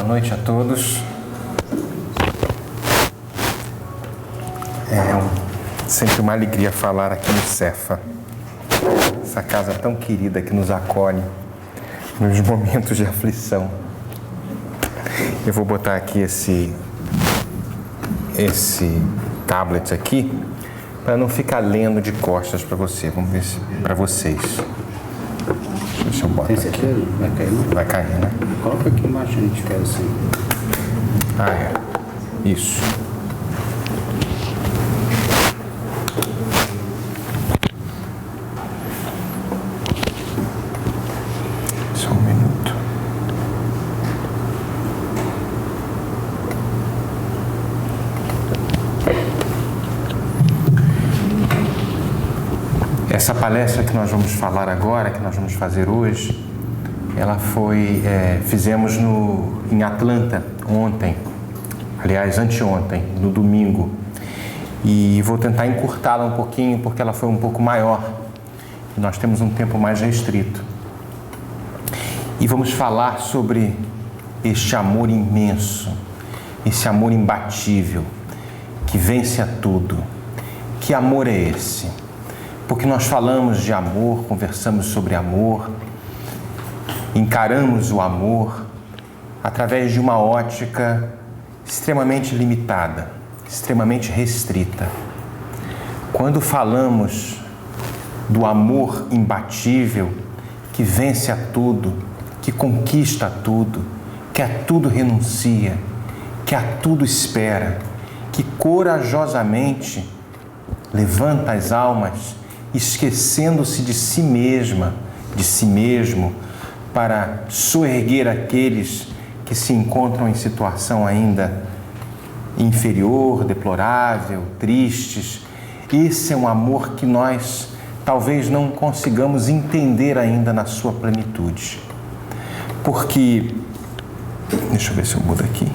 noite a todos. Sempre uma alegria falar aqui no Cefa, essa casa tão querida que nos acolhe nos momentos de aflição. Eu vou botar aqui esse tablet aqui para não ficar lendo de costas para você. Vamos ver se para vocês. Deixa eu botar aqui. Vai cair, não? Vai cair, né? Coloca aqui embaixo, a gente quer assim. Isso. Só um minuto. Essa palestra que nós vamos falar agora, que nós vamos fazer hoje, ela fizemos em Atlanta ontem, aliás, anteontem, no domingo, e vou tentar encurtá-la um pouquinho porque ela foi um pouco maior e nós temos um tempo mais restrito. E vamos falar sobre este amor imenso, esse amor imbatível, que vence a tudo. Que amor é esse? Porque nós falamos de amor, conversamos sobre amor, encaramos o amor através de uma ótica extremamente limitada, extremamente restrita. Quando falamos do amor imbatível, que vence a tudo, que conquista tudo, que a tudo renuncia, que a tudo espera, que corajosamente levanta as almas, esquecendo-se de si mesma, de si mesmo, para soerguer aqueles que se encontram em situação ainda inferior, deplorável, tristes. Esse é um amor que nós talvez não consigamos entender ainda na sua plenitude. Porque, deixa eu ver se eu mudo aqui.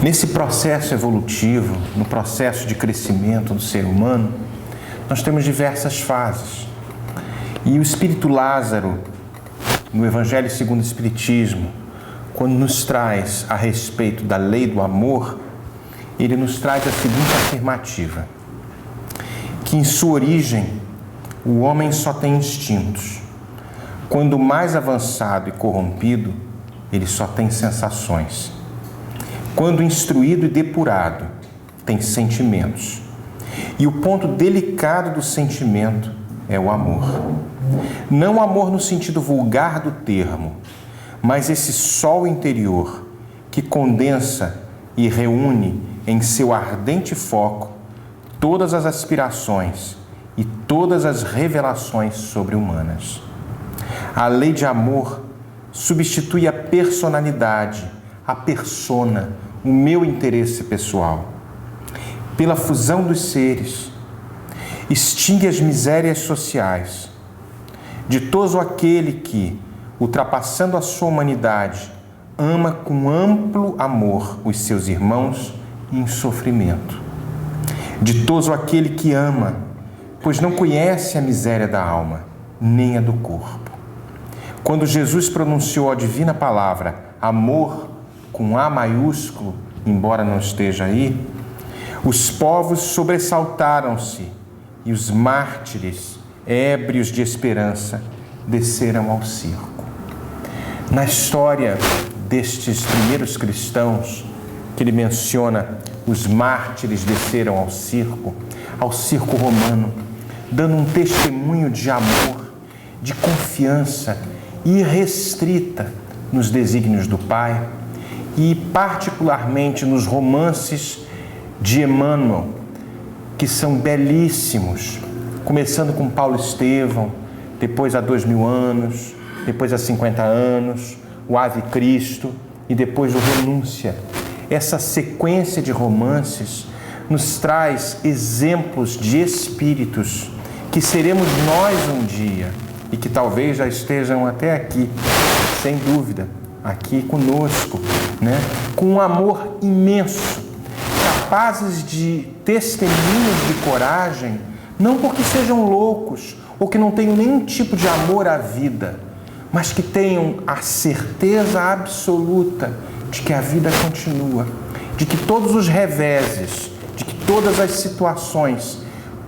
Nesse processo evolutivo, no processo de crescimento do ser humano, nós temos diversas fases. E o Espírito Lázaro, no Evangelho segundo o Espiritismo, quando nos traz a respeito da lei do amor, ele nos traz a seguinte afirmativa: que em sua origem o homem só tem instintos. Quando mais avançado e corrompido, ele só tem sensações. Quando instruído e depurado, tem sentimentos. E o ponto delicado do sentimento é o amor. Não o amor no sentido vulgar do termo, mas esse sol interior que condensa e reúne em seu ardente foco todas as aspirações e todas as revelações sobre-humanas. A lei de amor substitui a personalidade, a persona, o meu interesse pessoal. Pela fusão dos seres, extingue as misérias sociais. Ditoso aquele que, ultrapassando a sua humanidade, ama com amplo amor os seus irmãos em sofrimento. Ditoso aquele que ama, pois não conhece a miséria da alma, nem a do corpo. Quando Jesus pronunciou a divina palavra amor, com A maiúsculo, embora não esteja aí, os povos sobressaltaram-se e os mártires, ébrios de esperança, desceram ao circo. Na história destes primeiros cristãos, que ele menciona, os mártires desceram ao circo romano, dando um testemunho de amor, de confiança irrestrita nos desígnios do Pai, e particularmente nos romances de Emmanuel, que são belíssimos, começando com Paulo Estevão, depois há 2000 anos, depois há 50 anos, o Ave Cristo e depois o Renúncia. Essa sequência de romances nos traz exemplos de espíritos que seremos nós um dia e que talvez já estejam até aqui, sem dúvida, aqui conosco, né? Com um amor imenso, capazes de testemunhos de coragem, não porque sejam loucos ou que não tenham nenhum tipo de amor à vida, mas que tenham a certeza absoluta de que a vida continua, de que todos os reveses, de que todas as situações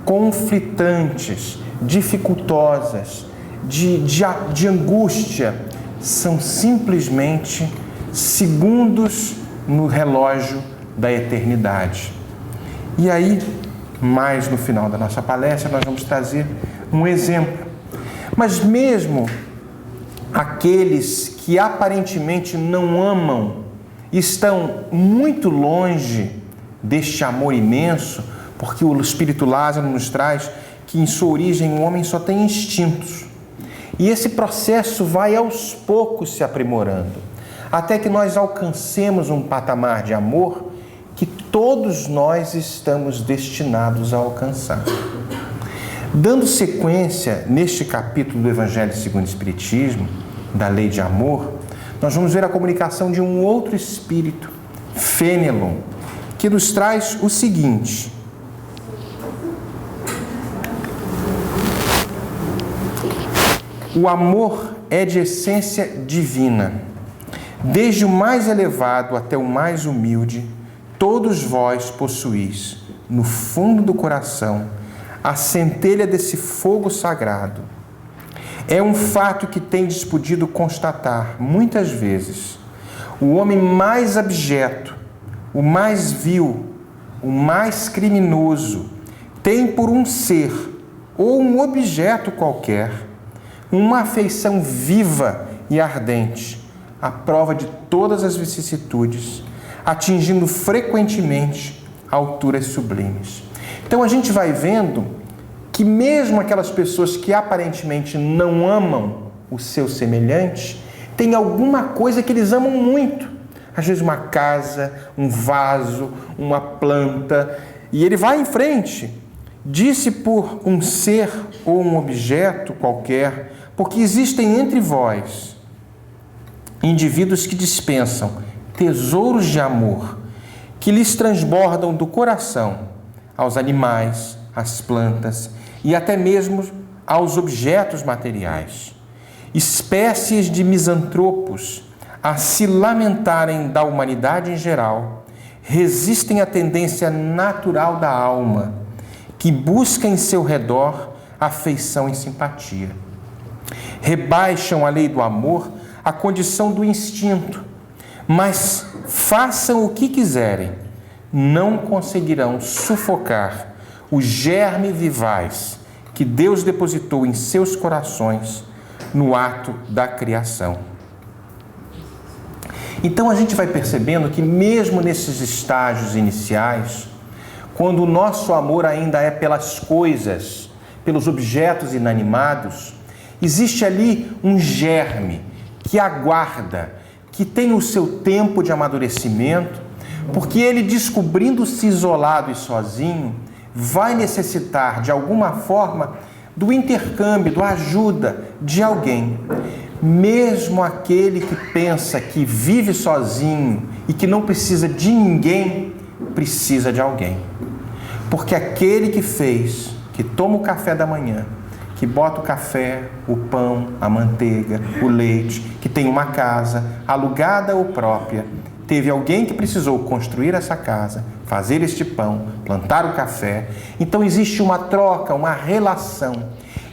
conflitantes, dificultosas, de angústia, são simplesmente segundos no relógio da eternidade. E aí, mais no final da nossa palestra, nós vamos trazer um exemplo. Mas mesmo aqueles que aparentemente não amam, estão muito longe deste amor imenso, porque o Espírito Lázaro nos traz que em sua origem o homem só tem instintos. E esse processo vai aos poucos se aprimorando, até que nós alcancemos um patamar de amor que todos nós estamos destinados a alcançar. Dando sequência neste capítulo do Evangelho segundo o Espiritismo, da lei de amor, nós vamos ver a comunicação de um outro espírito, Fênelon, que nos traz o seguinte: o amor é de essência divina. Desde o mais elevado até o mais humilde, todos vós possuís, no fundo do coração, a centelha desse fogo sagrado. É um fato que tendes podido constatar, muitas vezes. O homem mais abjeto, o mais vil, o mais criminoso, tem por um ser ou um objeto qualquer uma afeição viva e ardente, à prova de todas as vicissitudes, atingindo frequentemente alturas sublimes. Então a gente vai vendo que mesmo aquelas pessoas que aparentemente não amam o seu semelhante, tem alguma coisa que eles amam muito. Às vezes uma casa, um vaso, uma planta, e ele vai em frente. Disse por um ser ou um objeto qualquer, porque existem entre vós indivíduos que dispensam tesouros de amor, que lhes transbordam do coração aos animais, às plantas e até mesmo aos objetos materiais. Espécies de misantropos, a se lamentarem da humanidade em geral, resistem à tendência natural da alma, que busca em seu redor afeição e simpatia. Rebaixam a lei do amor à condição do instinto, mas façam o que quiserem, não conseguirão sufocar o germe vivaz que Deus depositou em seus corações no ato da criação. Então a gente vai percebendo que mesmo nesses estágios iniciais, quando o nosso amor ainda é pelas coisas, pelos objetos inanimados, existe ali um germe que aguarda, que tem o seu tempo de amadurecimento, porque ele, descobrindo-se isolado e sozinho, vai necessitar de alguma forma do intercâmbio, da ajuda de alguém. Mesmo aquele que pensa que vive sozinho e que não precisa de ninguém, precisa de alguém. Porque aquele que fez, que toma o café da manhã, que bota o café, o pão, a manteiga, o leite, que tem uma casa alugada ou própria, teve alguém que precisou construir essa casa, fazer este pão, plantar o café. Então existe uma troca, uma relação.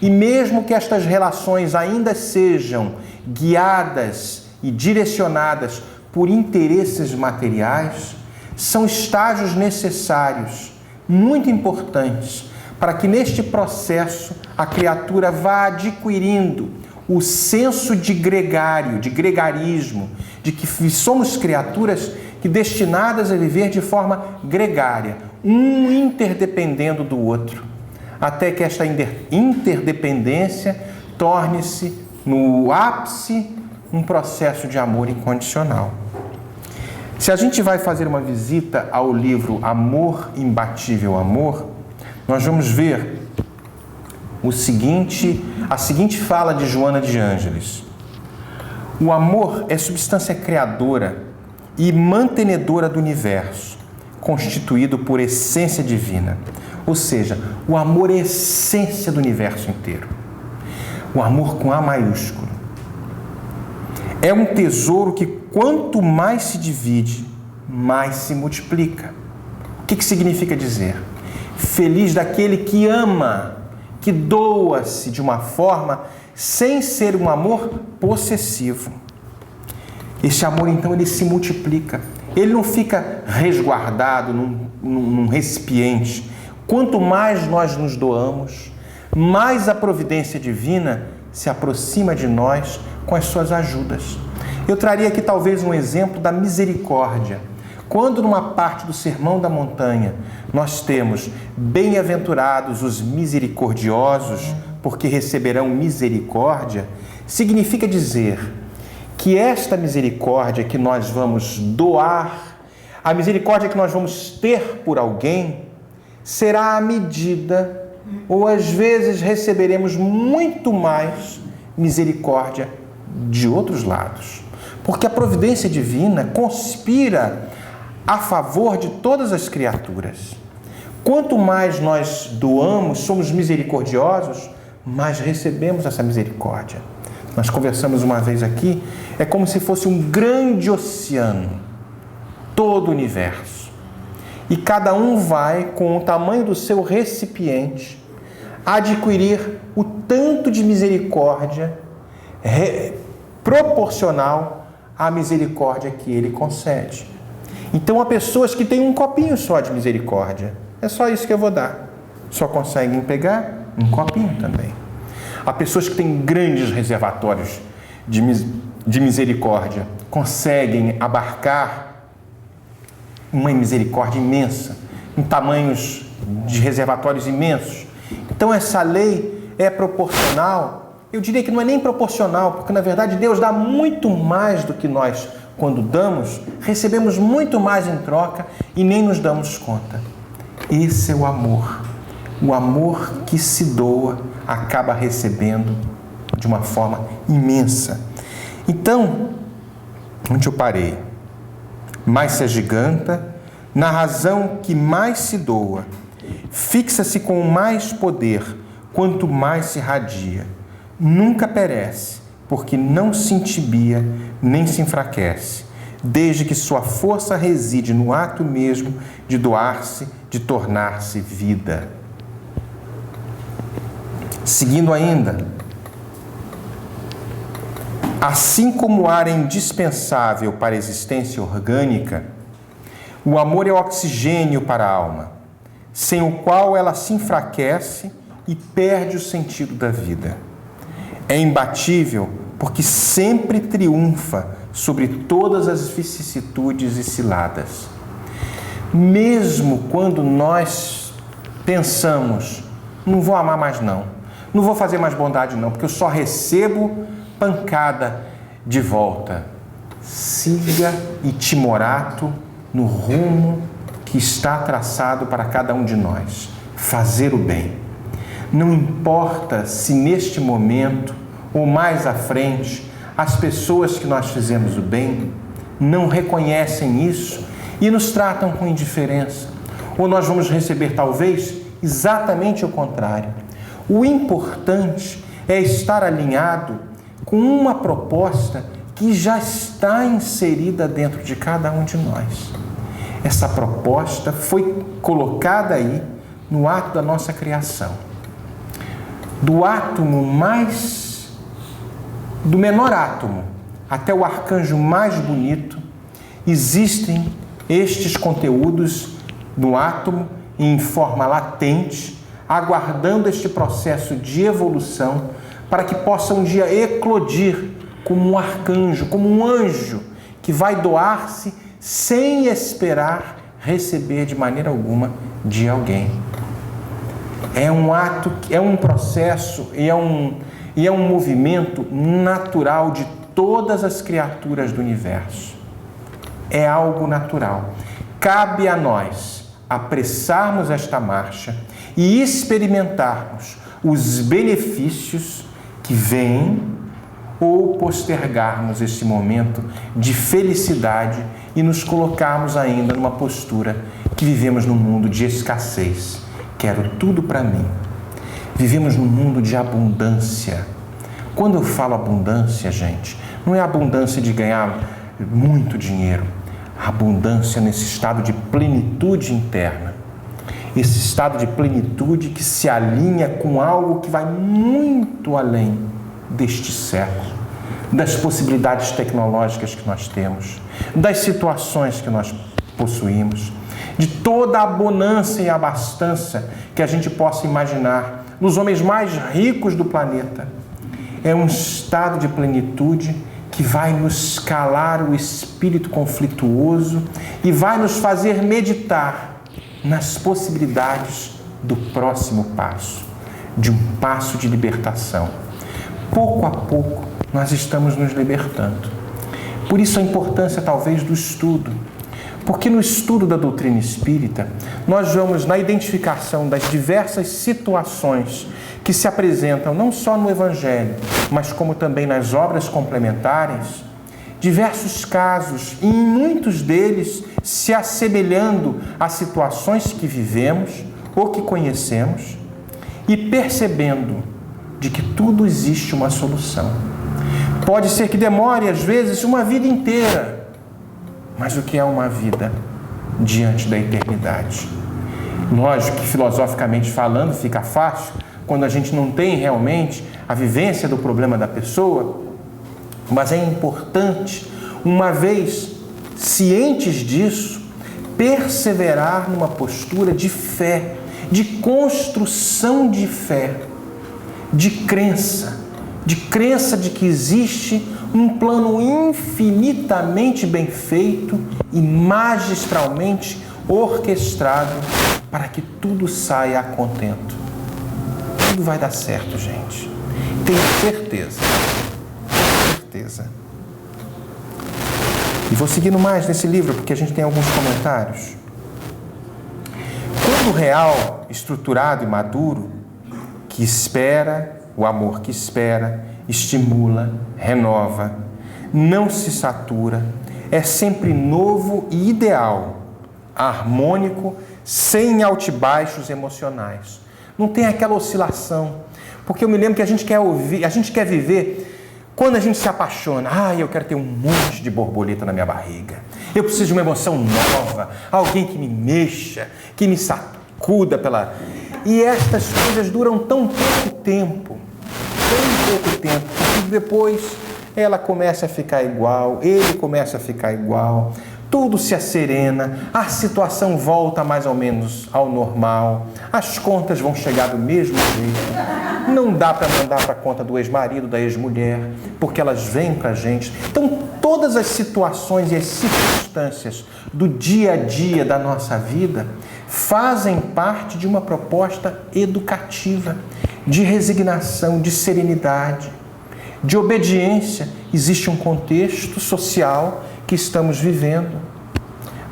E mesmo que estas relações ainda sejam guiadas e direcionadas por interesses materiais, são estágios necessários, muito importantes, para que neste processo a criatura vá adquirindo o senso de gregário, de gregarismo, de que somos criaturas que destinadas a viver de forma gregária, um interdependendo do outro, até que esta interdependência torne-se, no ápice, um processo de amor incondicional. Se a gente vai fazer uma visita ao livro Amor, Imbatível Amor, nós vamos ver a seguinte fala de Joana de Ângeles. O amor é substância criadora e mantenedora do universo, constituído por essência divina. Ou seja, o amor é a essência do universo inteiro. O amor com A maiúsculo. é um tesouro que quanto mais se divide, mais se multiplica. O que significa dizer? Feliz daquele que ama, que doa-se de uma forma sem ser um amor possessivo. Esse amor, então, ele se multiplica. Ele não fica resguardado num recipiente. Quanto mais nós nos doamos, mais a providência divina se aproxima de nós com as suas ajudas. Eu traria aqui talvez um exemplo da misericórdia. Quando numa parte do Sermão da Montanha nós temos bem-aventurados os misericordiosos, porque receberão misericórdia, significa dizer que esta misericórdia que nós vamos doar, a misericórdia que nós vamos ter por alguém, será à medida, ou às vezes receberemos muito mais misericórdia de outros lados. Porque a providência divina conspira a favor de todas as criaturas. Quanto mais nós doamos, somos misericordiosos, mais recebemos essa misericórdia. Nós conversamos uma vez aqui, é como se fosse um grande oceano, todo o universo. E cada um vai, com o tamanho do seu recipiente, adquirir o tanto de misericórdia proporcional à misericórdia que ele concede. Então, há pessoas que têm um copinho só de misericórdia. É só isso que eu vou dar. Só conseguem pegar um copinho também. Há pessoas que têm grandes reservatórios de misericórdia. Conseguem abarcar uma misericórdia imensa, em tamanhos de reservatórios imensos. Então, essa lei é proporcional. Eu diria que não é nem proporcional, porque, na verdade, Deus dá muito mais do que nós, quando damos, recebemos muito mais em troca e nem nos damos conta. Esse é o amor. O amor que se doa acaba recebendo de uma forma imensa. Então, onde eu parei? Mais se agiganta, na razão que mais se doa, fixa-se com mais poder, quanto mais se irradia. Nunca perece, porque não se entibia, nem se enfraquece, desde que sua força reside no ato mesmo de doar-se, de tornar-se vida. Seguindo ainda, assim como o ar é indispensável para a existência orgânica, o amor é oxigênio para a alma, sem o qual ela se enfraquece e perde o sentido da vida. É imbatível porque sempre triunfa sobre todas as vicissitudes e ciladas. Mesmo quando nós pensamos, não vou amar mais não vou fazer mais bondade não, porque eu só recebo pancada de volta. Siga timorato no rumo que está traçado para cada um de nós. Fazer o bem. Não importa se neste momento ou mais à frente as pessoas que nós fizemos o bem não reconhecem isso e nos tratam com indiferença. Ou nós vamos receber talvez exatamente o contrário. O importante é estar alinhado com uma proposta que já está inserida dentro de cada um de nós. Essa proposta foi colocada aí no ato da nossa criação. Do menor átomo até o arcanjo mais bonito, existem estes conteúdos no átomo em forma latente, aguardando este processo de evolução para que possa um dia eclodir como um arcanjo, como um anjo que vai doar-se sem esperar receber de maneira alguma de alguém. É um ato, é um processo e é um movimento natural de todas as criaturas do universo. É algo natural. Cabe a nós apressarmos esta marcha e experimentarmos os benefícios que vêm ou postergarmos este momento de felicidade e nos colocarmos ainda numa postura que vivemos num mundo de escassez. Quero tudo para mim. Vivemos num mundo de abundância. Quando eu falo abundância, gente, Não é a abundância de ganhar muito dinheiro. A abundância nesse estado de plenitude interna. Esse estado de plenitude que se alinha com algo que vai muito além deste século, das possibilidades tecnológicas que nós temos, das situações que nós possuímos, de toda a bonança e abastança que a gente possa imaginar nos homens mais ricos do planeta. É um estado de plenitude que vai nos calar o espírito conflituoso e vai nos fazer meditar nas possibilidades do próximo passo, de um passo de libertação. Pouco a pouco, nós estamos nos libertando. Por isso a importância, talvez, do estudo. Porque no estudo da doutrina espírita, nós vamos na identificação das diversas situações que se apresentam não só no Evangelho, mas como também nas obras complementares, diversos casos, e em muitos deles se assemelhando a situações que vivemos ou que conhecemos, e percebendo de que tudo existe uma solução. Pode ser que demore, às vezes, uma vida inteira, mas o que é uma vida diante da eternidade? Lógico que, filosoficamente falando, fica fácil quando a gente não tem realmente a vivência do problema da pessoa, mas é importante, uma vez cientes disso, perseverar numa postura de fé, de construção de fé, de crença de que existe um plano infinitamente bem feito e magistralmente orquestrado para que tudo saia a contento. Tudo vai dar certo, gente. Tenho certeza. E vou seguindo mais nesse livro, porque a gente tem alguns comentários. Quando o real, estruturado e maduro, que espera, o amor que espera, estimula, renova, não se satura, é sempre novo e ideal, harmônico, sem altibaixos emocionais. Não tem aquela oscilação, porque eu me lembro que a gente quer viver quando a gente se apaixona. Eu quero ter um monte de borboleta na minha barriga. Eu preciso de uma emoção nova, alguém que me mexa, que me sacuda pela... E estas coisas duram tão pouco tempo, porque depois ela começa a ficar igual, ele começa a ficar igual, tudo se asserena, a situação volta mais ou menos ao normal, as contas vão chegar do mesmo jeito, não dá para mandar para a conta do ex-marido, da ex-mulher, porque elas vêm para a gente. Então, todas as situações e as circunstâncias do dia a dia da nossa vida fazem parte de uma proposta educativa, de resignação, de serenidade, de obediência. Existe um contexto social que estamos vivendo,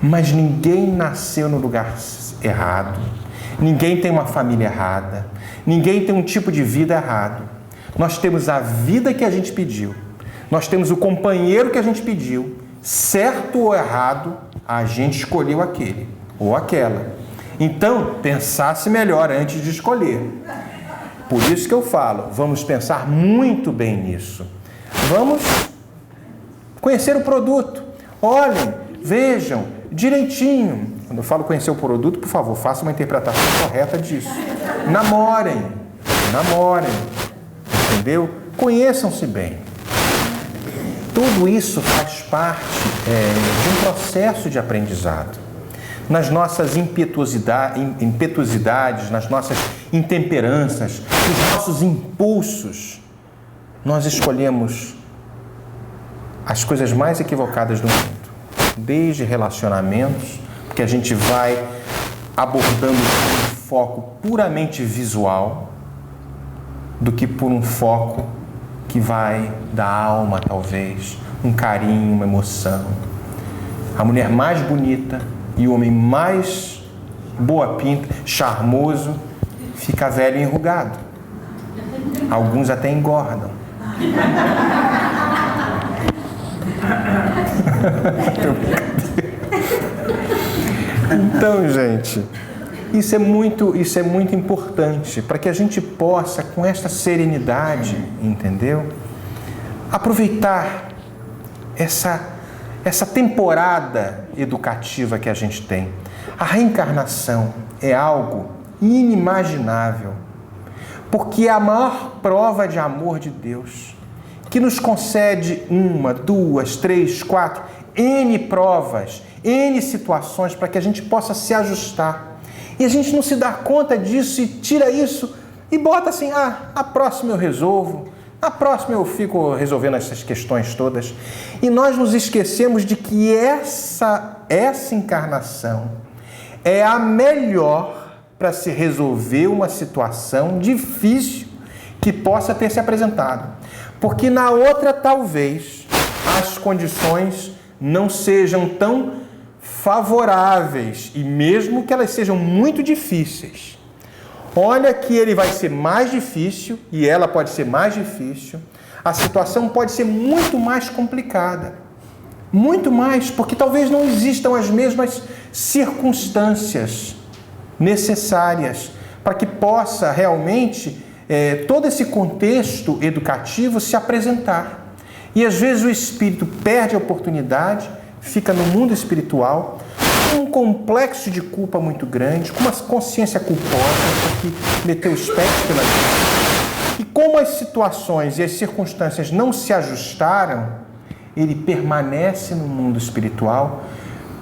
mas ninguém nasceu no lugar errado, ninguém tem uma família errada, ninguém tem um tipo de vida errado. Nós temos a vida que a gente pediu, nós temos o companheiro que a gente pediu, certo ou errado, a gente escolheu aquele ou aquela. Então, pensasse melhor antes de escolher. Por isso que eu falo, vamos pensar muito bem nisso. Vamos conhecer o produto. Olhem, vejam, direitinho. Quando eu falo conhecer o produto, por favor, faça uma interpretação correta disso. Namorem, entendeu? Conheçam-se bem. Tudo isso faz parte de um processo de aprendizado. Nas nossas impetuosidades, nas nossas intemperanças, nos nossos impulsos, nós escolhemos as coisas mais equivocadas do mundo. Desde relacionamentos, que a gente vai abordando por um foco puramente visual, do que por um foco que vai da alma, talvez, um carinho, uma emoção. A mulher mais bonita e o homem mais boa pinta, charmoso, fica velho e enrugado. Alguns até engordam. Então, gente, isso é muito importante para que a gente possa, com esta serenidade, entendeu? Aproveitar essa temporada educativa que a gente tem. A reencarnação é algo inimaginável, porque é a maior prova de amor de Deus, que nos concede 1, 2, 3, 4, N provas, N situações para que a gente possa se ajustar. E a gente não se dá conta disso e tira isso e bota assim, a próxima eu resolvo, a próxima eu fico resolvendo essas questões todas. E nós nos esquecemos de que essa encarnação é a melhor para se resolver uma situação difícil que possa ter se apresentado. Porque na outra, talvez, as condições não sejam tão favoráveis, e mesmo que elas sejam muito difíceis. Olha que ele vai ser mais difícil, e ela pode ser mais difícil, a situação pode ser muito mais complicada. Muito mais, porque talvez não existam as mesmas circunstâncias necessárias para que possa realmente todo esse contexto educativo se apresentar. E às vezes o espírito perde a oportunidade, fica no mundo espiritual com um complexo de culpa muito grande, com uma consciência culposa, porque meteu os pés pela vida. E como as situações e as circunstâncias não se ajustaram, ele permanece no mundo espiritual,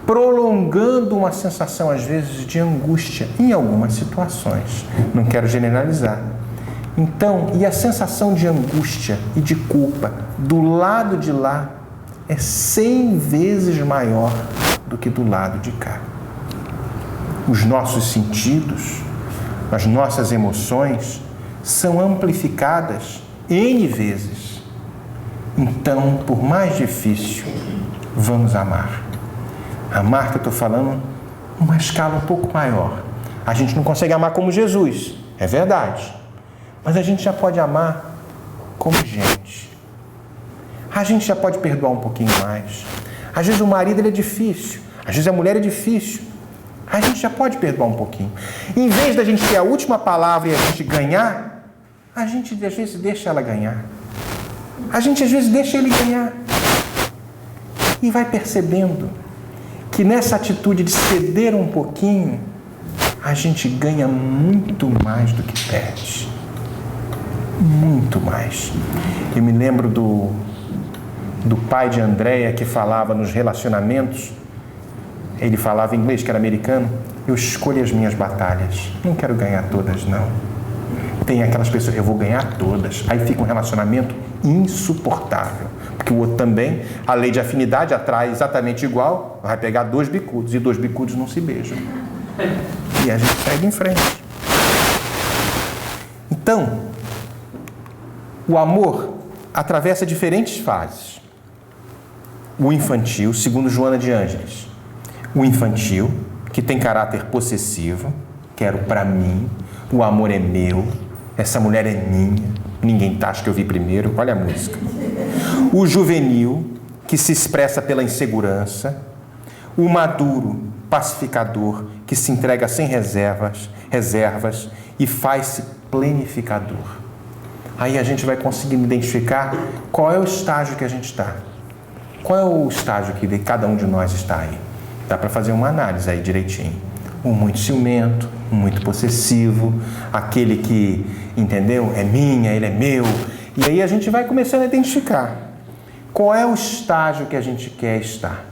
prolongando uma sensação, às vezes, de angústia em algumas situações. Não quero generalizar. Então, e a sensação de angústia e de culpa do lado de lá é 100 vezes maior do que do lado de cá. Os nossos sentidos, as nossas emoções são amplificadas N vezes. Então, por mais difícil, vamos amar. Amar, que eu estou falando, uma escala um pouco maior. A gente não consegue amar como Jesus, é verdade. Mas a gente já pode amar como gente. A gente já pode perdoar um pouquinho mais. Às vezes o marido ele é difícil, às vezes a mulher é difícil. A gente já pode perdoar um pouquinho. Em vez da gente ter a última palavra e a gente ganhar, a gente às vezes deixa ela ganhar. A gente às vezes deixa ele ganhar. E vai percebendo que nessa atitude de ceder um pouquinho, a gente ganha muito mais do que perde. Muito mais. Eu me lembro do pai de Andréia que falava nos relacionamentos. Ele falava em inglês, que era americano. Eu escolho as minhas batalhas. Não quero ganhar todas, não. Tem aquelas pessoas, eu vou ganhar todas. Aí fica um relacionamento insuportável. Porque o outro também, a lei de afinidade atrai exatamente igual, vai pegar 2 bicudos, e 2 bicudos não se beijam. E a gente segue em frente. Então, o amor atravessa diferentes fases. O infantil, segundo Joana de Ângeles, o infantil, que tem caráter possessivo, quero para mim, o amor é meu, essa mulher é minha, ninguém acha que eu vi primeiro, olha a música. O juvenil, que se expressa pela insegurança. O maduro, pacificador, que se entrega sem reservas e faz-se planificador. Aí a gente vai conseguindo identificar qual é o estágio que a gente está. Qual é o estágio que cada um de nós está aí? Dá para fazer uma análise aí direitinho. Um muito ciumento, um muito possessivo, aquele que, entendeu? É minha, ele é meu. E aí a gente vai começando a identificar qual é o estágio que a gente quer estar.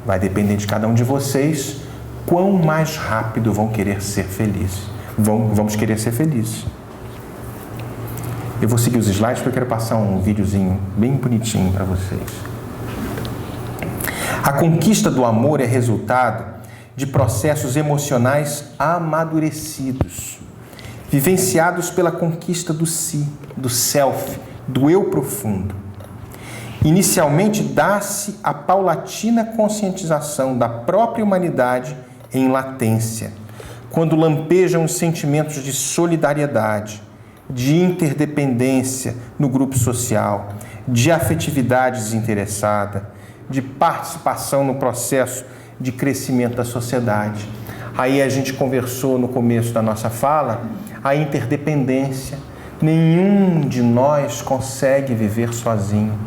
Vai depender de cada um de vocês quão mais rápido vão querer ser felizes. Vamos querer ser felizes. Eu vou seguir os slides porque eu quero passar um videozinho bem bonitinho para vocês. A conquista do amor é resultado de processos emocionais amadurecidos, vivenciados pela conquista do si, do self, do eu profundo. Inicialmente, dá-se a paulatina conscientização da própria humanidade em latência, quando lampejam os sentimentos de solidariedade, de interdependência no grupo social, de afetividade desinteressada, de participação no processo de crescimento da sociedade. Aí a gente conversou no começo da nossa fala, a interdependência. Nenhum de nós consegue viver sozinho.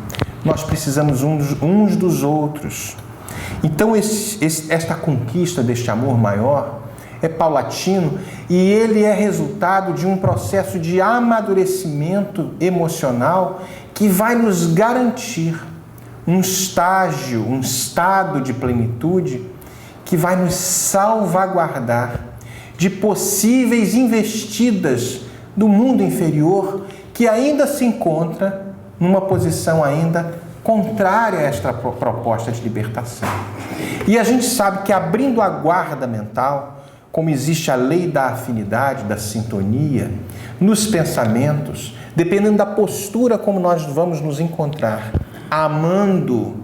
nós precisamos uns dos outros. Então, esta conquista deste amor maior é paulatino e ele é resultado de um processo de amadurecimento emocional que vai nos garantir um estágio, um estado de plenitude que vai nos salvaguardar de possíveis investidas do mundo inferior que ainda se encontra numa posição ainda contrária a esta proposta de libertação. E a gente sabe que abrindo a guarda mental, como existe a lei da afinidade, da sintonia, nos pensamentos, dependendo da postura como nós vamos nos encontrar, amando,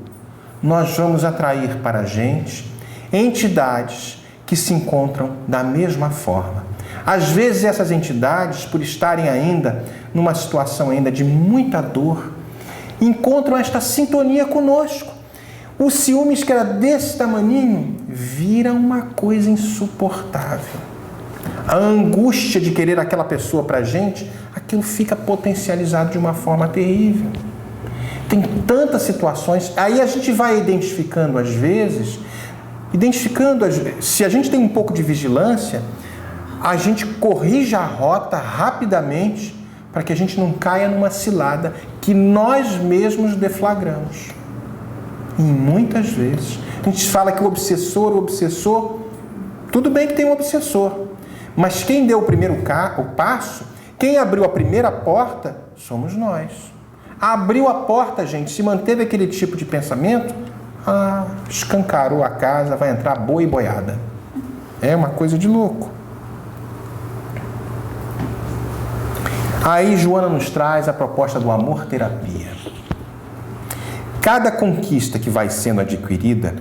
nós vamos atrair para a gente entidades que se encontram da mesma forma. Às vezes essas entidades, por estarem ainda numa situação ainda de muita dor, encontram esta sintonia conosco. O ciúmes, que era desse tamaninho, vira uma coisa insuportável. A angústia de querer aquela pessoa para a gente, aquilo fica potencializado de uma forma terrível. Tem tantas situações, aí a gente vai identificando às vezes, se a gente tem um pouco de vigilância, a gente corrige a rota rapidamente para que a gente não caia numa cilada que nós mesmos deflagramos. E muitas vezes a gente fala que o obsessor, tudo bem que tem um obsessor, mas quem deu o primeiro passo, quem abriu a primeira porta, somos nós. Abriu a porta, gente, se manteve aquele tipo de pensamento, escancarou a casa, vai entrar boi e boiada. É uma coisa de louco. Aí Joana nos traz a proposta do amor-terapia. Cada conquista que vai sendo adquirida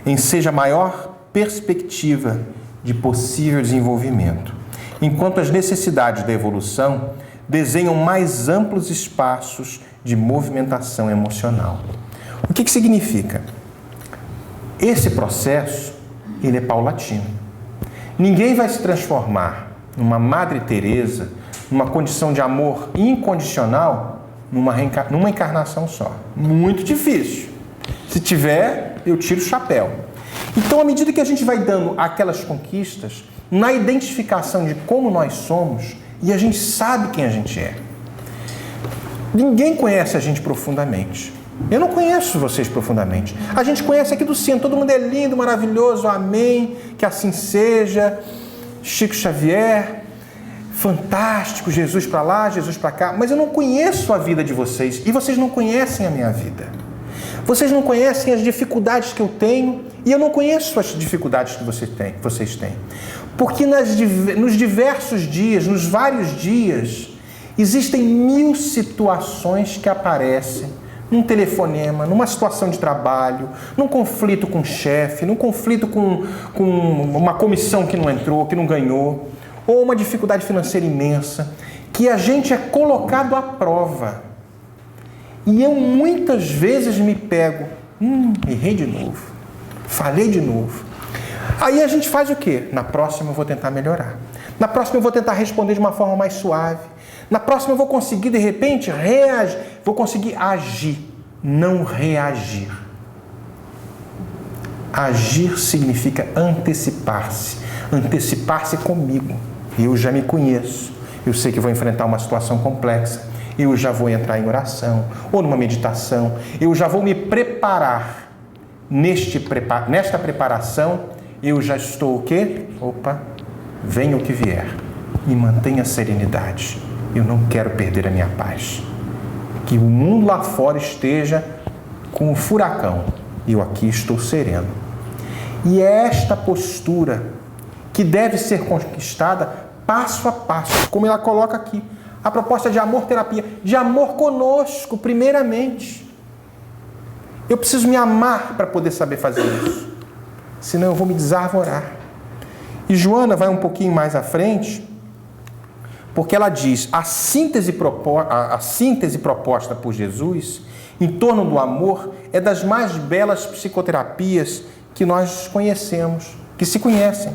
enseja maior perspectiva de possível desenvolvimento, enquanto as necessidades da evolução desenham mais amplos espaços de movimentação emocional. O que significa? Esse processo, ele é paulatino. Ninguém vai se transformar numa Madre Teresa, numa condição de amor incondicional, numa encarnação só. Muito difícil. Se tiver, eu tiro o chapéu. Então, à medida que a gente vai dando aquelas conquistas, na identificação de como nós somos, e a gente sabe quem a gente é. Ninguém conhece a gente profundamente. Eu não conheço vocês profundamente. A gente conhece aqui do centro. Todo mundo é lindo, maravilhoso, amém, que assim seja. Chico Xavier, fantástico, Jesus para lá, Jesus para cá. Mas eu não conheço a vida de vocês e vocês não conhecem a minha vida. Vocês não conhecem as dificuldades que eu tenho e eu não conheço as dificuldades que vocês têm. Porque nos diversos dias, nos vários dias, existem 1000 situações que aparecem num telefonema, numa situação de trabalho, num conflito com o chefe, num conflito com uma comissão que não entrou, que não ganhou, ou uma dificuldade financeira imensa, que a gente é colocado à prova. E eu muitas vezes me pego, errei de novo, falhei de novo. Aí a gente faz o quê? Na próxima eu vou tentar melhorar. Na próxima eu vou tentar responder de uma forma mais suave. Na próxima eu vou conseguir, de repente, vou conseguir agir, não reagir. Agir significa antecipar-se. Antecipar-se comigo. Eu já me conheço. Eu sei que vou enfrentar uma situação complexa. Eu já vou entrar em oração ou numa meditação. Eu já vou me preparar. Nesta preparação, eu já estou o quê? Venha o que vier. E mantenha a serenidade. Eu não quero perder a minha paz. Que o mundo lá fora esteja com um furacão. E eu aqui estou sereno. E é esta postura que deve ser conquistada passo a passo, como ela coloca aqui. A proposta de amor-terapia, de amor conosco, primeiramente. Eu preciso me amar para poder saber fazer isso. Senão eu vou me desarvorar. E Joana vai um pouquinho mais à frente, porque ela diz, a síntese proposta por Jesus em torno do amor é das mais belas psicoterapias que nós conhecemos, que se conhecem.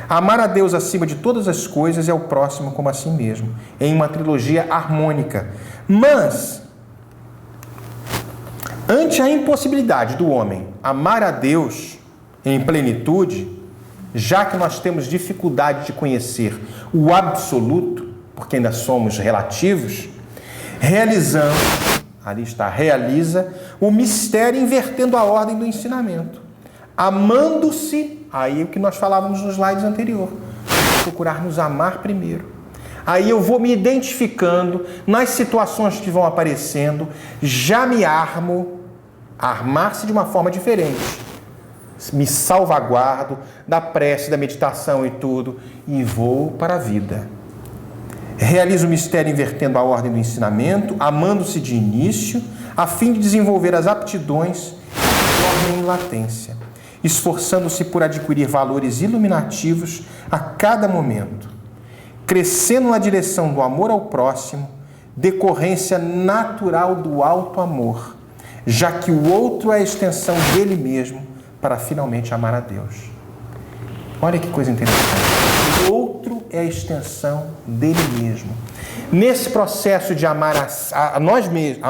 Amar a Deus acima de todas as coisas é o próximo como a si mesmo, em uma trilogia harmônica. Mas Ante a impossibilidade do homem amar a Deus em plenitude, já que nós temos dificuldade de conhecer o absoluto, porque ainda somos relativos, realiza o mistério invertendo a ordem do ensinamento. Amando-se, aí é o que nós falávamos nos slides anterior, procurar nos amar primeiro. Aí eu vou me identificando nas situações que vão aparecendo, já me armo, armar-se de uma forma diferente. Me salvaguardo da prece, da meditação e tudo, e vou para a vida. Realiza o mistério invertendo a ordem do ensinamento, amando-se de início, a fim de desenvolver as aptidões que dormem em latência, esforçando-se por adquirir valores iluminativos a cada momento, crescendo na direção do amor ao próximo, decorrência natural do alto amor, já que o outro é a extensão dele mesmo, para finalmente amar a Deus. Olha que coisa interessante. O outro é a extensão dele mesmo. Nesse processo de amar a nós mesmos,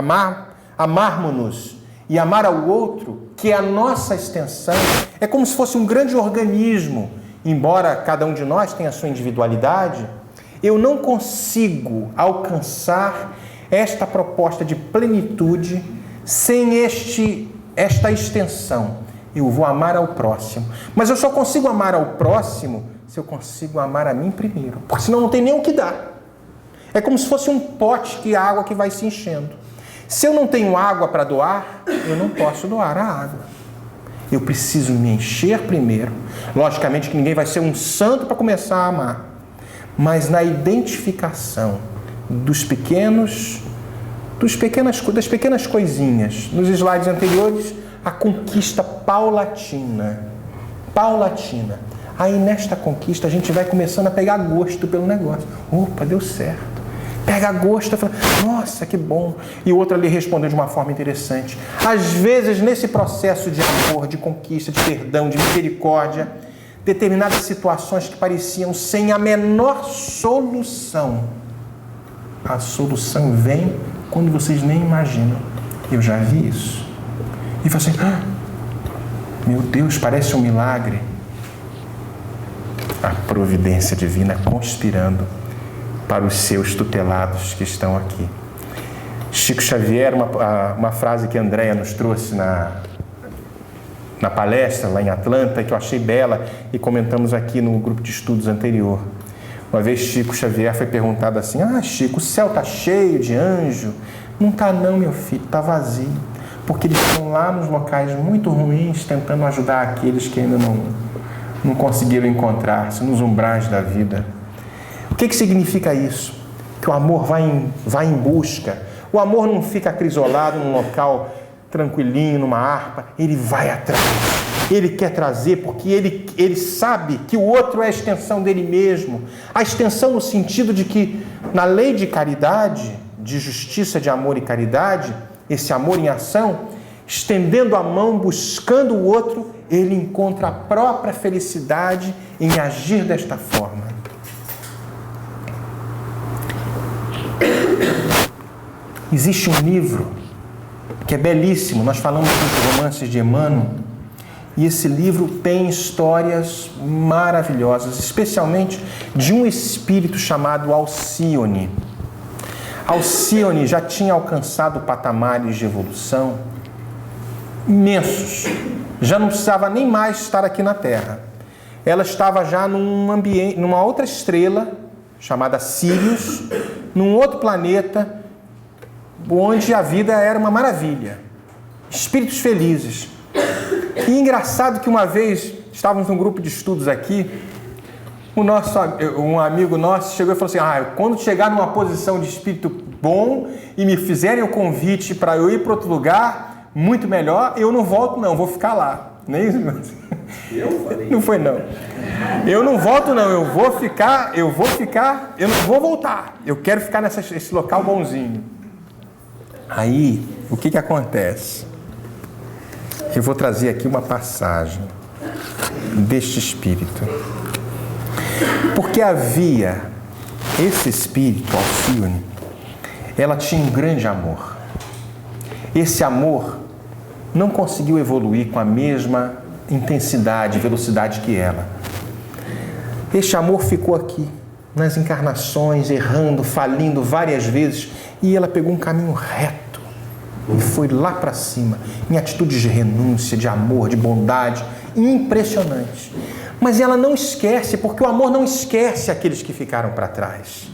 amarmos-nos e amar ao outro, que é a nossa extensão, é como se fosse um grande organismo. Embora cada um de nós tenha a sua individualidade, eu não consigo alcançar esta proposta de plenitude sem esta extensão. Eu vou amar ao próximo. Mas eu só consigo amar ao próximo se eu consigo amar a mim primeiro. Porque senão não tem nem o que dar. É como se fosse um pote de água que vai se enchendo. Se eu não tenho água para doar, eu não posso doar a água. Eu preciso me encher primeiro. Logicamente que ninguém vai ser um santo para começar a amar. Mas na identificação das pequenas coisinhas. Nos slides anteriores, a conquista paulatina. Aí nesta conquista a gente vai começando a pegar gosto pelo negócio. Opa, deu certo. Pega gosto e fala, nossa, que bom. E o outro ali respondeu de uma forma interessante. Às vezes, nesse processo de amor, de conquista, de perdão, de misericórdia, determinadas situações que pareciam sem a menor solução. A solução vem quando vocês nem imaginam. Eu já vi isso. E fala assim, meu Deus, parece um milagre. A providência divina conspirando para os seus tutelados que estão aqui. Chico Xavier, uma frase que a Andréia nos trouxe na palestra lá em Atlanta, que eu achei bela e comentamos aqui no grupo de estudos anterior. Uma vez Chico Xavier foi perguntado assim, Chico, o céu está cheio de anjo? Não está não, meu filho, está vazio. Porque eles estão lá nos locais muito ruins, tentando ajudar aqueles que ainda não conseguiram encontrar-se, nos umbrais da vida. O que significa isso? Que o amor vai em busca. O amor não fica acrisolado num local tranquilinho, numa harpa. Ele vai atrás. Ele quer trazer porque ele sabe que o outro é a extensão dele mesmo. A extensão no sentido de que, na lei de caridade, de justiça, de amor e caridade, esse amor em ação, estendendo a mão, buscando o outro, ele encontra a própria felicidade em agir desta forma. Existe um livro que é belíssimo, nós falamos dos romances de Emmanuel, e esse livro tem histórias maravilhosas, especialmente de um espírito chamado Alcione. Alcione já tinha alcançado patamares de evolução imensos, já não precisava nem mais estar aqui na Terra. Ela estava já num ambiente, numa outra estrela, chamada Sirius, num outro planeta, onde a vida era uma maravilha. Espíritos felizes. E engraçado que uma vez, estávamos num grupo de estudos aqui, um amigo nosso chegou e falou assim, quando chegar numa posição de espírito bom e me fizerem o convite para eu ir para outro lugar, muito melhor, eu não volto não, vou ficar lá. Nem isso, eu falei. Não foi não. Eu não volto não, eu não vou voltar. Eu quero ficar nesse local bonzinho. Aí, o que acontece? Eu vou trazer aqui uma passagem deste espírito. Porque havia esse espírito, Alcione, ela tinha um grande amor. Esse amor não conseguiu evoluir com a mesma intensidade e velocidade que ela. Este amor ficou aqui, nas encarnações, errando, falindo várias vezes, e ela pegou um caminho reto e foi lá para cima, em atitudes de renúncia, de amor, de bondade, impressionante. Mas ela não esquece, porque o amor não esquece aqueles que ficaram para trás.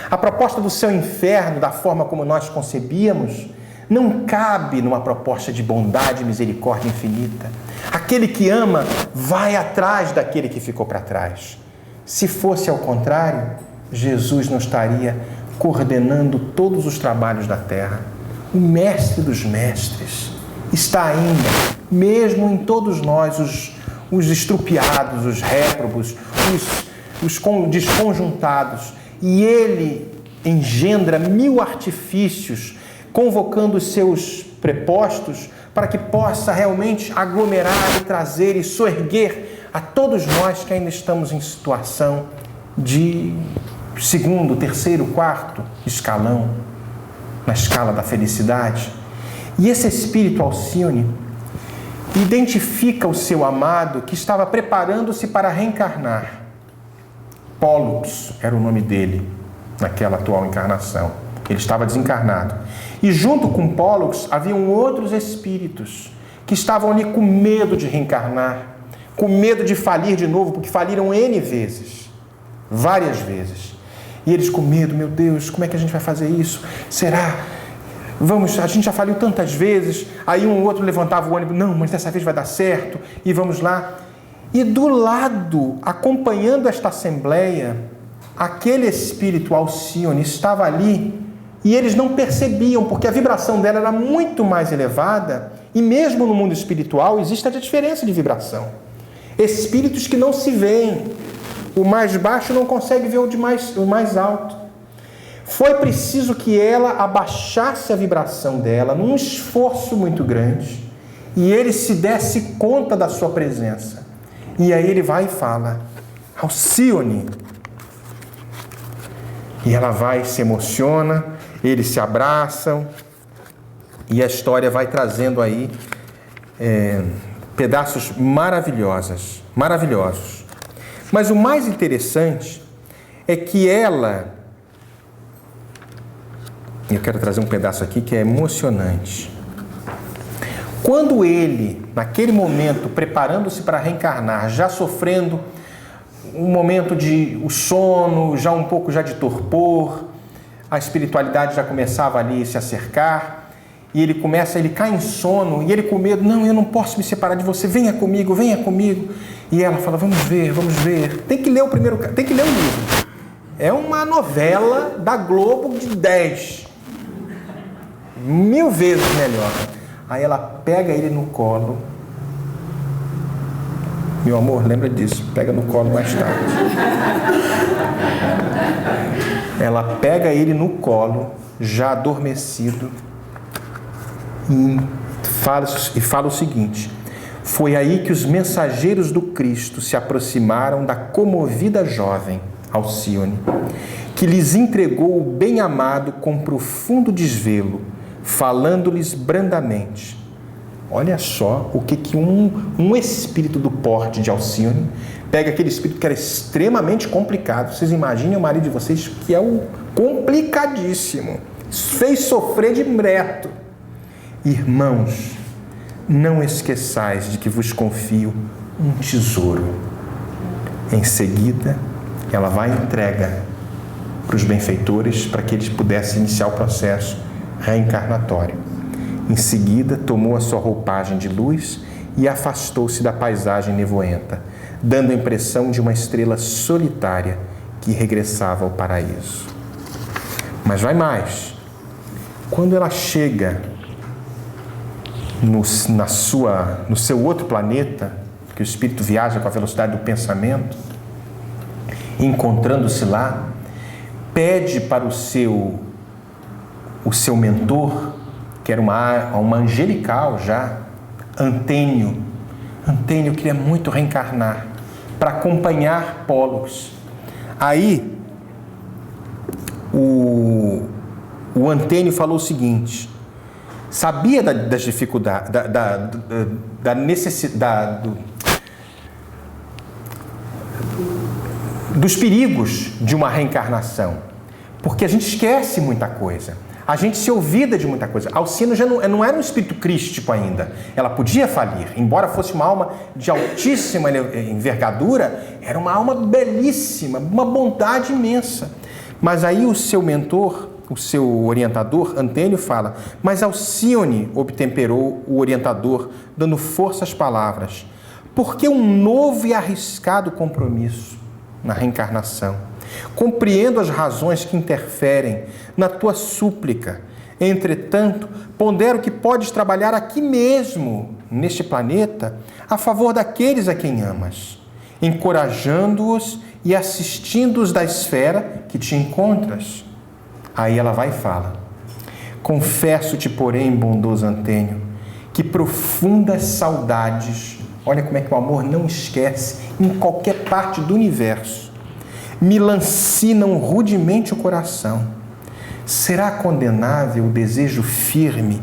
A proposta do céu e inferno, da forma como nós concebíamos, não cabe numa proposta de bondade e misericórdia infinita. Aquele que ama vai atrás daquele que ficou para trás. Se fosse ao contrário, Jesus não estaria coordenando todos os trabalhos da terra. O mestre dos mestres está ainda, mesmo em todos nós, os estrupiados, os réprobos, os desconjuntados. E ele engendra 1000 artifícios, convocando os seus prepostos para que possa realmente aglomerar e trazer e soerguer a todos nós que ainda estamos em situação de segundo, terceiro, quarto escalão na escala da felicidade. E esse espírito Alcione identifica o seu amado que estava preparando-se para reencarnar. Pólux era o nome dele naquela atual encarnação. Ele estava desencarnado. E junto com Pólux haviam outros espíritos que estavam ali com medo de reencarnar, com medo de falir de novo, porque faliram N vezes, várias vezes. E eles com medo, meu Deus, como é que a gente vai fazer isso? Será? A gente já faliu tantas vezes. Aí um outro levantava o ônibus, não, mas dessa vez vai dar certo, e vamos lá. E do lado, acompanhando esta assembleia, aquele espírito Alcione estava ali, e eles não percebiam, porque a vibração dela era muito mais elevada, e mesmo no mundo espiritual existe a diferença de vibração. Espíritos que não se veem, o mais baixo não consegue ver o mais alto. Foi preciso que ela abaixasse a vibração dela, num esforço muito grande, e ele se desse conta da sua presença. E aí ele vai e fala, Alcione. E ela vai, se emociona, eles se abraçam, e a história vai trazendo aí pedaços maravilhosos. Mas o mais interessante é que ela... Eu quero trazer um pedaço aqui que é emocionante. Quando ele, naquele momento, preparando-se para reencarnar, já sofrendo um momento de o sono, já um pouco já de torpor, a espiritualidade já começava ali a se acercar, e ele cai em sono, e ele com medo, não, eu não posso me separar de você, venha comigo. E ela fala, vamos ver. Tem que ler o livro. É uma novela da Globo de 10. 1000 vezes melhor. Aí ela pega ele no colo. Meu amor, lembra disso, pega no colo mais tarde. Ela pega ele no colo, já adormecido, e fala o seguinte: foi aí que os mensageiros do Cristo se aproximaram da comovida jovem Alcione, que lhes entregou o bem-amado com profundo desvelo, falando-lhes brandamente. Olha só o que um espírito do porte de Alcione pega, aquele espírito que era extremamente complicado. Vocês imaginem o marido de vocês, que é o complicadíssimo, fez sofrer de reto. Irmãos, não esqueçais de que vos confio um tesouro. Em seguida, ela vai e entrega para os benfeitores para que eles pudessem iniciar o processo reencarnatório. Em seguida, tomou a sua roupagem de luz e afastou-se da paisagem nevoenta, dando a impressão de uma estrela solitária que regressava ao paraíso. Mas vai mais. Quando ela chega no seu outro planeta, que o espírito viaja com a velocidade do pensamento, encontrando-se lá, pede para o seu mentor, que era uma angelical já, Antênio. Antênio queria muito reencarnar para acompanhar Pólux. Aí o Antênio falou o seguinte: sabia das dificuldades, da necessidade, dos perigos de uma reencarnação, porque a gente esquece muita coisa, a gente se olvida de muita coisa. Alcina já não era um espírito crístico ainda, ela podia falir, embora fosse uma alma de altíssima envergadura, era uma alma belíssima, uma bondade imensa. Mas aí o seu mentor, o seu orientador, Antênio, fala: mas Alcione, obtemperou o orientador, dando força às palavras, porque um novo e arriscado compromisso na reencarnação. Compreendo as razões que interferem na tua súplica. Entretanto, pondero que podes trabalhar aqui mesmo, neste planeta, a favor daqueles a quem amas, encorajando-os e assistindo-os da esfera que te encontras. Aí ela vai e fala: confesso-te, porém, bondoso Antênio, que profundas saudades, olha como é que o amor não esquece, em qualquer parte do universo, me lancinam rudemente o coração. Será condenável o desejo firme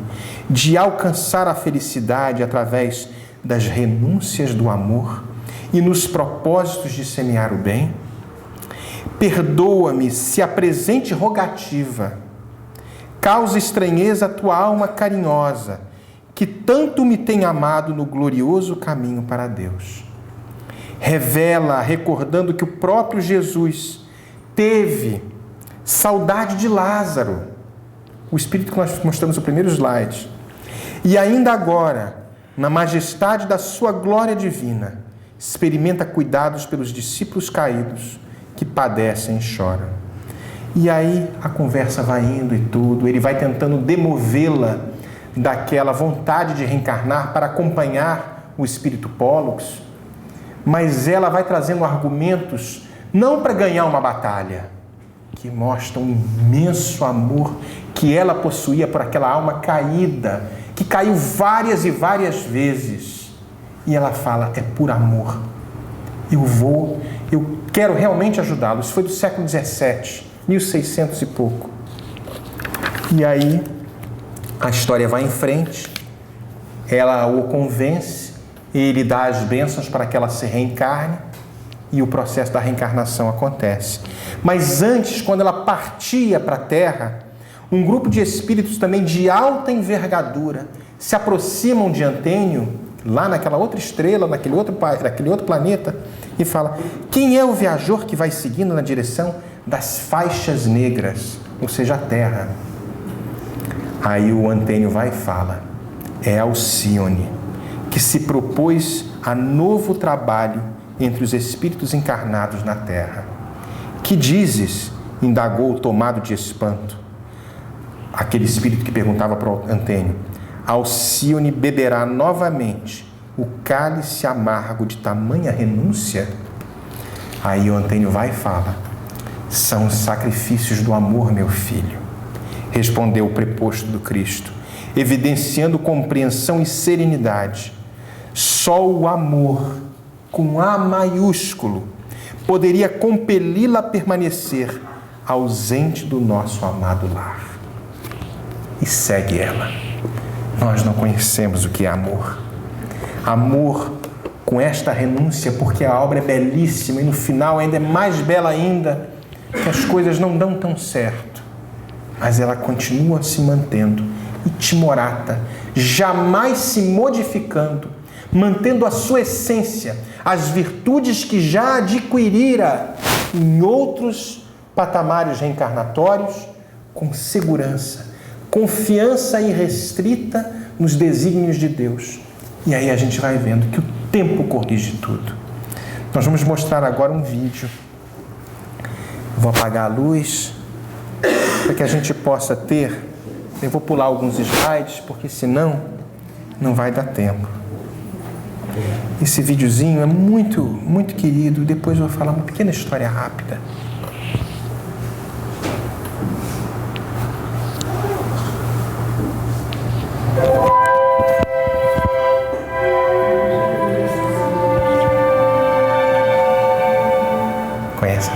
de alcançar a felicidade através das renúncias do amor e nos propósitos de semear o bem? Perdoa-me se a presente rogativa causa estranheza à tua alma carinhosa, que tanto me tem amado no glorioso caminho para Deus. Revela, recordando que o próprio Jesus teve saudade de Lázaro, o espírito que nós mostramos no primeiro slide, e ainda agora, na majestade da sua glória divina, experimenta cuidados pelos discípulos caídos que padecem e choram. E aí a conversa vai indo e tudo, ele vai tentando demovê-la daquela vontade de reencarnar para acompanhar o espírito Pólux, mas ela vai trazendo argumentos não para ganhar uma batalha, que mostram um imenso amor que ela possuía por aquela alma caída, que caiu várias e várias vezes. E ela fala: é por amor. Eu quero realmente ajudá-lo. Isso foi do século XVII, 1600 e pouco. E aí a história vai em frente, ela o convence, ele dá as bênçãos para que ela se reencarne e o processo da reencarnação acontece. Mas antes, quando ela partia para a Terra, um grupo de espíritos também de alta envergadura se aproximam de Antênio, lá naquela outra estrela, naquele outro planeta, e fala: quem é o viajor que vai seguindo na direção das faixas negras, ou seja, a Terra? Aí o Antênio vai e fala: é Alcione, que se propôs a novo trabalho entre os espíritos encarnados na Terra. Que dizes? Indagou, tomado de espanto, aquele espírito que perguntava para o Antênio. Alcione beberá novamente o cálice amargo de tamanha renúncia? Aí o Antênio vai e fala: são os sacrifícios do amor, meu filho, respondeu o preposto do Cristo, evidenciando compreensão e serenidade. Só o amor, com A maiúsculo, poderia compeli-la a permanecer ausente do nosso amado lar. E segue ela. Nós não conhecemos o que é amor. Amor com esta renúncia, porque a obra é belíssima e no final ainda é mais bela ainda, que as coisas não dão tão certo, mas ela continua se mantendo e timorata, jamais se modificando, mantendo a sua essência, as virtudes que já adquirira em outros patamares reencarnatórios, com segurança, confiança irrestrita nos desígnios de Deus. E aí a gente vai vendo que o tempo corrige tudo. Nós vamos mostrar agora um vídeo. Vou apagar a luz para que a gente possa ter. Eu vou pular alguns slides, porque senão não vai dar tempo. Esse videozinho é muito, muito querido. Depois eu vou falar uma pequena história rápida. Conhece?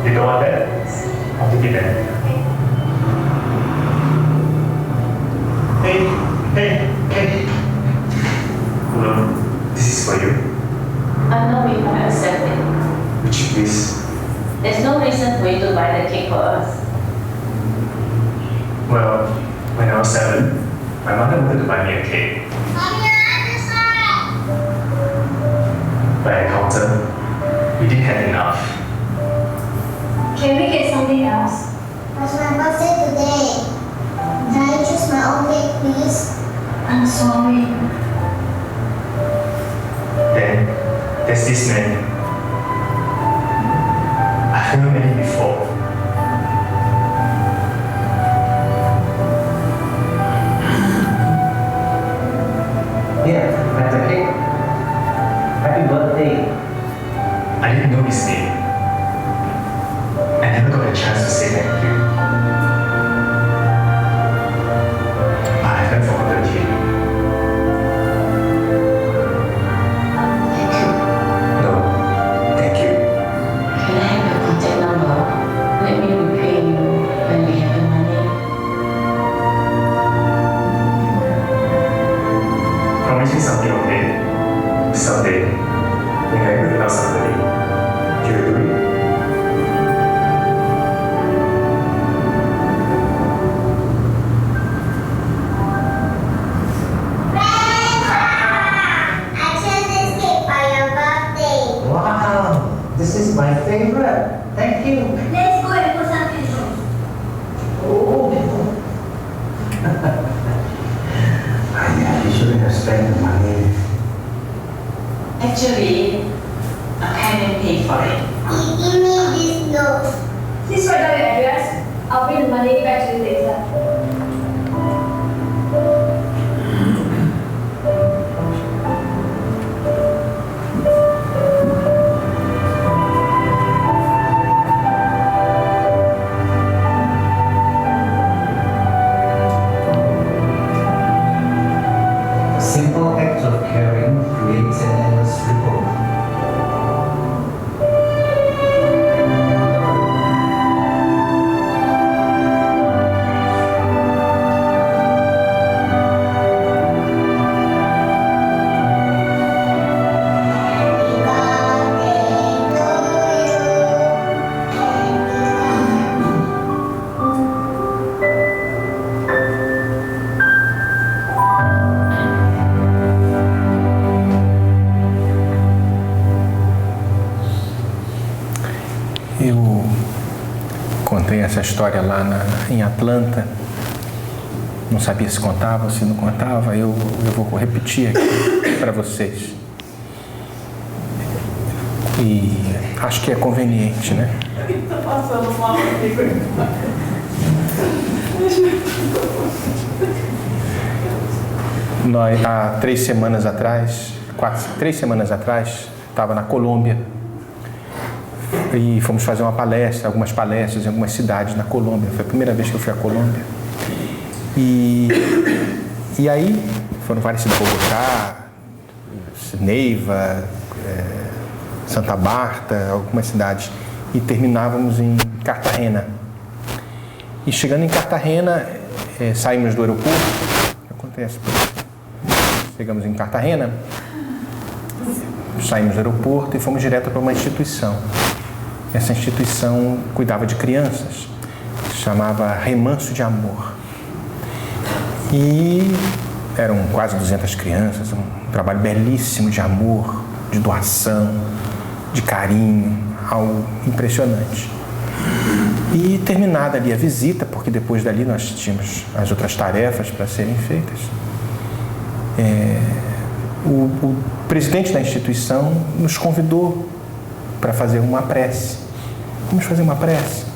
You don't want that? I'll take it then. Hey. Look, this is for you. I know we can accept it. Would you please? There's no reason for you to buy the cake for us. Well, when I was 7, my mother wanted to buy me a cake. But at the counter, we didn't have enough. Can we get something else? It's my birthday today. Can I choose my own cake, please? I'm sorry. Then, there's this man. I've never met him before. Here, that's a cake. Happy birthday. I didn't know his name. I never got a chance to say thank you. I haven't forgotten him. Thank you. No, thank you. Can I have your contact number? Let me repay you when we have the money. Promise me something, okay? Someday, when I will help somebody, you will do it? I chose this cake for your birthday. Wow, this is my favorite. Thank you. Let's go and put some candles. Oh. Yeah, you shouldn't have spent the money. Actually, I can't pay for it. Give me this note. Please write down your address. I'll bring the money back to you later. Simple act of caring creates an endless ripple. Happy birthday Eu contei essa história lá em Atlanta. Não sabia se contava, se não contava. Eu vou repetir aqui para vocês. E acho que é conveniente, né? Tô passando mal aqui. Nós, há 3 semanas atrás, 3 semanas atrás, estava na Colômbia e fomos fazer uma palestra, algumas palestras em algumas cidades na Colômbia. Foi a primeira vez que eu fui à Colômbia. E aí foram várias cidades, Bogotá, Neiva, Santa Marta, algumas cidades, e terminávamos em Cartagena. E chegando em Cartagena, saímos do aeroporto. Acontece, chegamos em Cartagena, saímos do aeroporto e fomos direto para uma instituição. Essa instituição cuidava de crianças, se chamava Remanso de Amor. E eram quase 200 crianças, um trabalho belíssimo de amor, de doação, de carinho, algo impressionante. E terminada ali a visita, porque depois dali nós tínhamos as outras tarefas para serem feitas, o presidente da instituição nos convidou para fazer uma prece. Vamos fazer uma prece.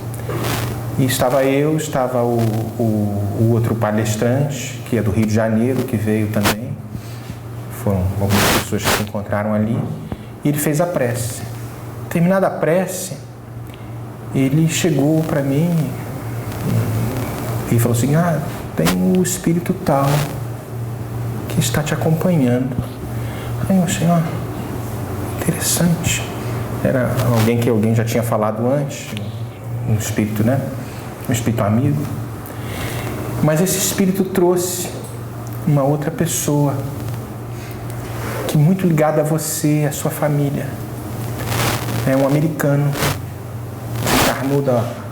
E estava eu, estava o outro palestrante, que é do Rio de Janeiro, que veio também. Foram algumas pessoas que se encontraram ali. E ele fez a prece. Terminada a prece, ele chegou para mim e falou assim: tem o espírito tal que está te acompanhando. Aí eu achei, interessante. Era alguém que alguém já tinha falado antes, um espírito, né? Um espírito amigo. Mas esse espírito trouxe uma outra pessoa que muito ligada a você, a sua família. É um americano. Encarnou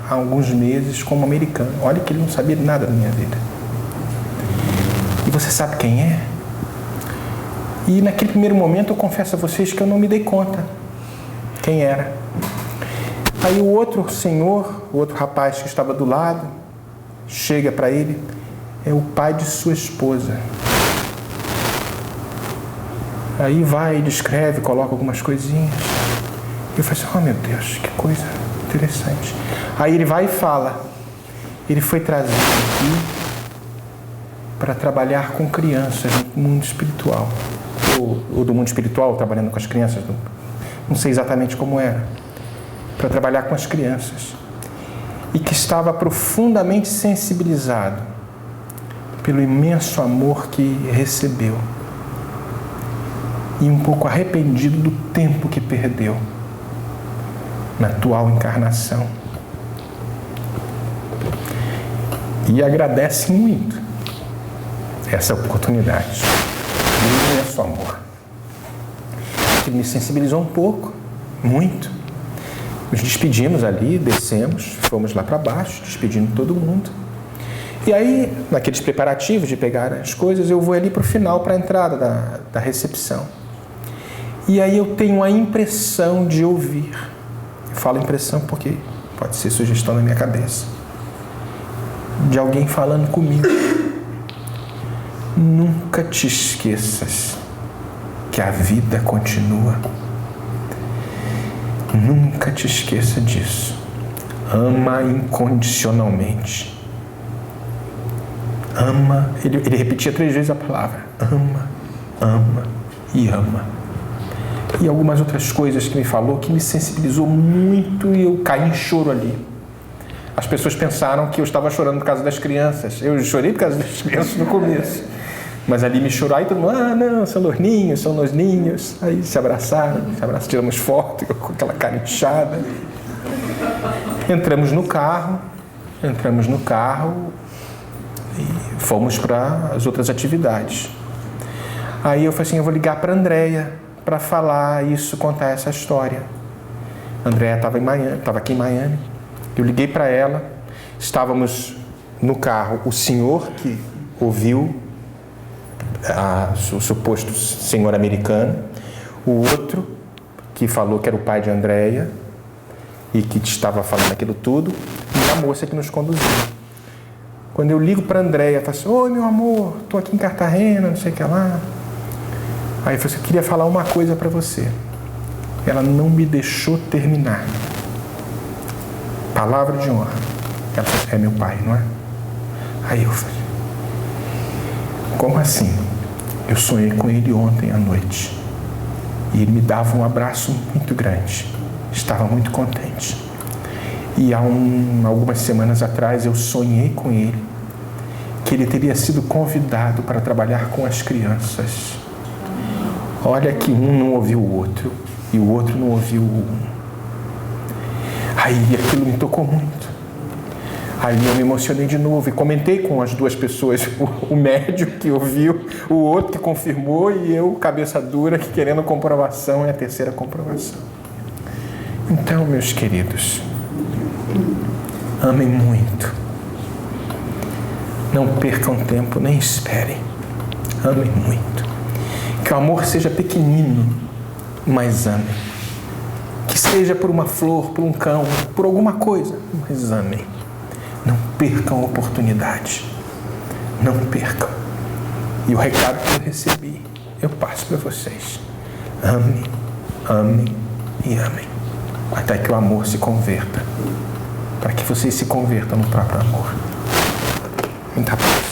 há alguns meses como americano. Olha que ele não sabia nada da minha vida. E você sabe quem é? E naquele primeiro momento eu confesso a vocês que eu não me dei conta quem era. Aí o outro senhor, o outro rapaz que estava do lado, chega para ele, é o pai de sua esposa. Aí vai, descreve, coloca algumas coisinhas. E eu falei assim, oh meu Deus, que coisa interessante. Aí ele vai e fala, ele foi trazido aqui para trabalhar com crianças no mundo espiritual. Ou do mundo espiritual, trabalhando com as crianças, não sei exatamente como era, para trabalhar com as crianças. E que estava profundamente sensibilizado pelo imenso amor que recebeu. E um pouco arrependido do tempo que perdeu na atual encarnação. E agradece muito essa oportunidade. Do imenso amor. Ele me sensibilizou um pouco, muito. Nos despedimos ali, descemos, fomos lá para baixo, despedindo todo mundo. E aí, naqueles preparativos de pegar as coisas, eu vou ali para o final, para a entrada da recepção. E aí eu tenho a impressão de ouvir. Eu falo impressão porque pode ser sugestão na minha cabeça. De alguém falando comigo. Nunca te esqueças que a vida continua. Nunca te esqueça disso. Ama incondicionalmente. Ama. Ele repetia 3 vezes a palavra. Ama, ama e ama. E algumas outras coisas que me falou que me sensibilizou muito e eu caí em choro ali. As pessoas pensaram que eu estava chorando por causa das crianças. Eu chorei por causa das crianças no começo. Mas ali me chorou, aí todo mundo, não, são os ninhos. Aí se abraçaram, tiramos foto com aquela cara inchada. Entramos no carro e fomos para as outras atividades. Aí eu falei assim, eu vou ligar para a Andréia para falar isso, contar essa história. A Andréia estava aqui em Miami. Eu liguei para ela, estávamos no carro, o senhor que ouviu o suposto senhor americano, o outro que falou que era o pai de Andréia e que estava falando aquilo tudo, e a moça que nos conduziu. Quando eu ligo para a Andréia, eu falo assim, oi meu amor, estou aqui em Cartagena, não sei o que lá. Aí eu falei assim, eu queria falar uma coisa para você. Ela não me deixou terminar. Palavra de honra. Ela falou assim, é meu pai, não é? Aí eu falei, como assim? Eu sonhei com ele ontem à noite. E ele me dava um abraço muito grande. Estava muito contente. E há algumas semanas atrás eu sonhei com ele que ele teria sido convidado para trabalhar com as crianças. Olha que um não ouviu o outro e o outro não ouviu o um. Aí aquilo me tocou muito. Aí eu me emocionei de novo e comentei com as duas pessoas, o médico que ouviu, o outro que confirmou e eu, cabeça dura, que querendo comprovação, é a terceira comprovação. Então, meus queridos, amem muito. Não percam tempo, nem esperem. Amem muito. Que o amor seja pequenino, mas amem. Que seja por uma flor, por um cão, por alguma coisa, mas amem. Não percam a oportunidade. Não percam. E o recado que eu recebi, eu passo para vocês. Amem, amem e amem. Até que o amor se converta. Para que vocês se convertam no próprio amor. Muita paz.